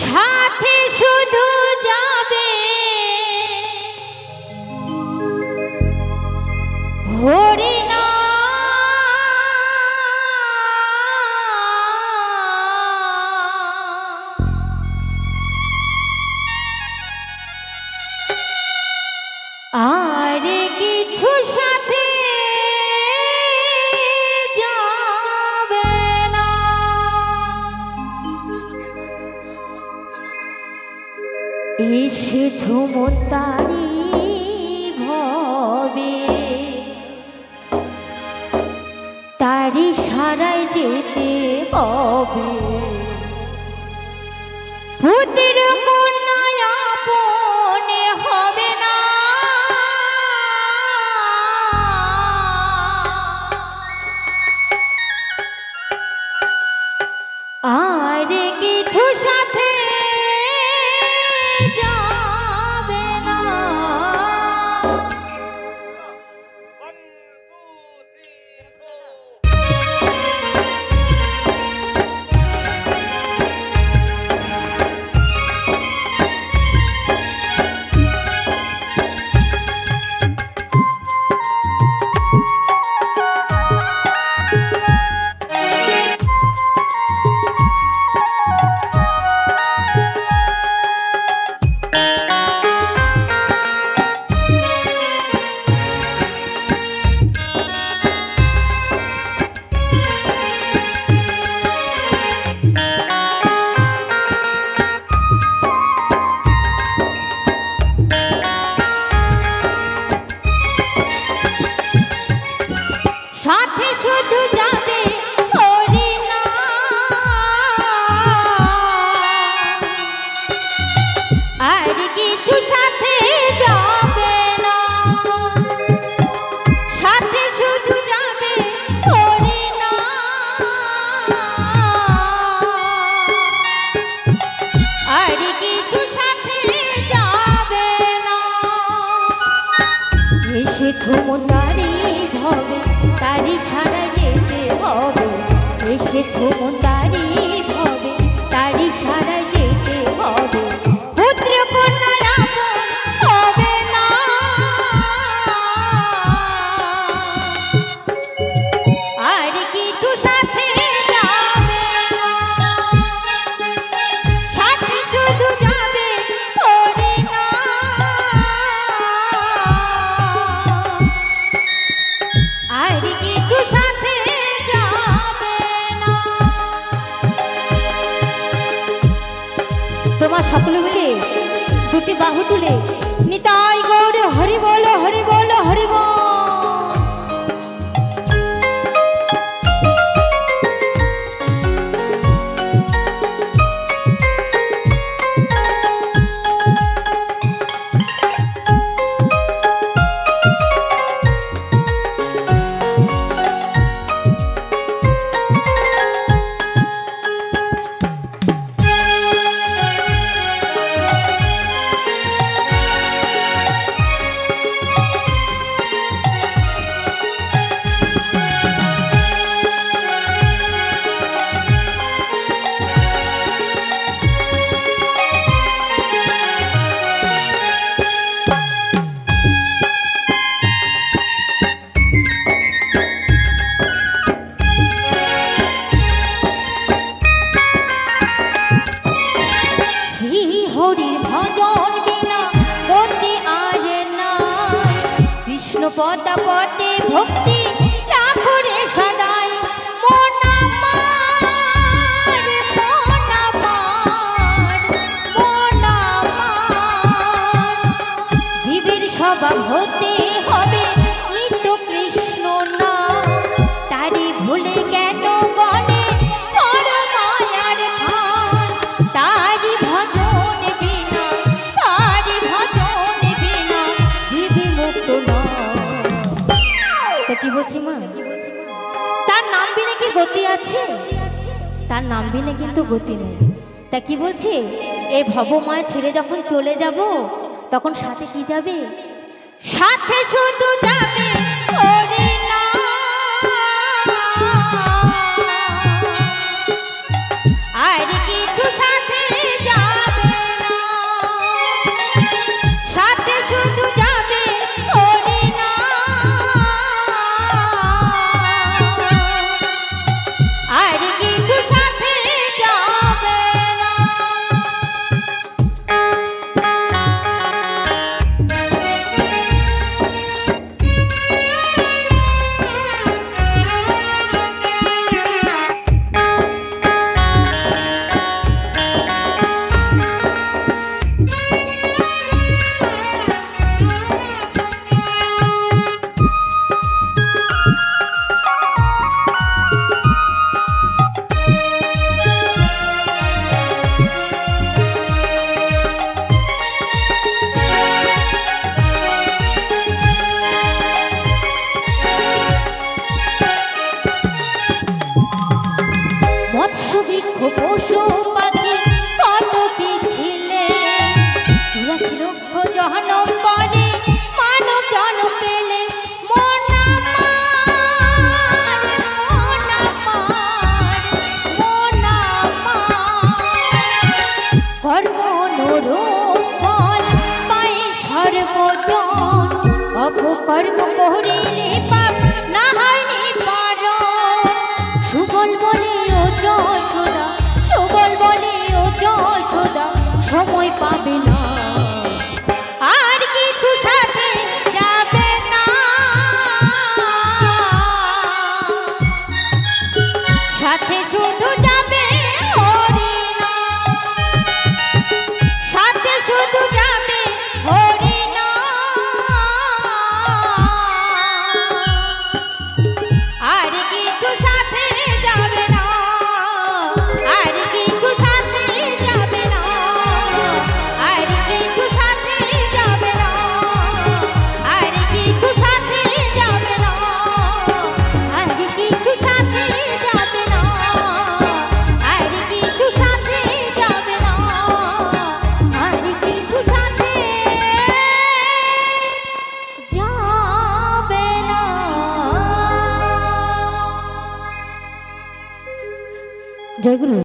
সাথে শুধু যাবে হরিনা আর কিছু সাথে যাবে না। এসেছ মন তারি ভবে, তারি সারায় যেতে হবে। পুত্র কন্যা আপনে হবে না, আর কিছু সাথে যাবে না। সাথে শুধু যাবে হরিনা, আর কিছু সাথে যাবে না। সাথে শুধু যাবে হরিনা, আর কিছু সাথে যাবে না। এসেছ মন তারি ভবে, তারি ছাড়া যেতে হবে। এসেছ মন তারি ভবে, তারি ছাড়া যেতে হবে। পুত্র কন্যা আপন হবে না, আর কিছু সাথে যাবে না। সাথে শুধু যাবে হরিনা, আর কিছু সাথে যাবে না। তোমার সকলে মিলে দুটি বাহু তুলে নিতাই গৌর হরি বল হরি বল হরি বল। হরির ভজন বিনা গতি আর নাই, কৃষ্ণ পদাপতে ভক্তি রাখো রে সদাই। মন আমার, মন আমার, মন আমার, জীবের স্বভাব হতে হবে নিত্য কৃষ্ণ নাম। তারি ভুলে কেন বলে বড় মায়ার খান, তারি ভজন বিনা, তারি ভজন বিনা জীবে মুক্ত নয়। তা কি বলছি মা, তার নাম বিনে কি গতি আছে? তার নাম বিনে কিন্তু গতি নেই। তা কি বলছে, এই ভবমায়া ছেড়ে যখন চলে যাব তখন সাথে কি যাবে? সাথে শুধু যাবে হরিনা, আর বৃক্ষ পশু পাখি কত কি ছিলে, 84 লক্ষ জনম পরে মানব জন্ম পেলে। মন আমার, মন আমার, মন আমার, কর্ম অনুরূপ ফল পায় সর্বজন, অপকর্ম করিলে পাপ না হয় নিবারণ। সুবল বলে ও যশোদা, সুবল বলে ও যশোদা, সময় পাবে না আর কিছু সাথে যাবে না, সাথে শুধু যাবে হরিনাম, সাথে শুধু যাবে হরিনাম, আর কিছু সাথে যাবে না, আর কিছু সাথে যাবে না, আর কিছু সাথে যাবে না, আর কিছু সাথে যাবে না, আর কিছু সাথে যাবে না, আর কিছু সাথে যাবে না, আর কিছু সাথে যাবে না। জয় গুরু।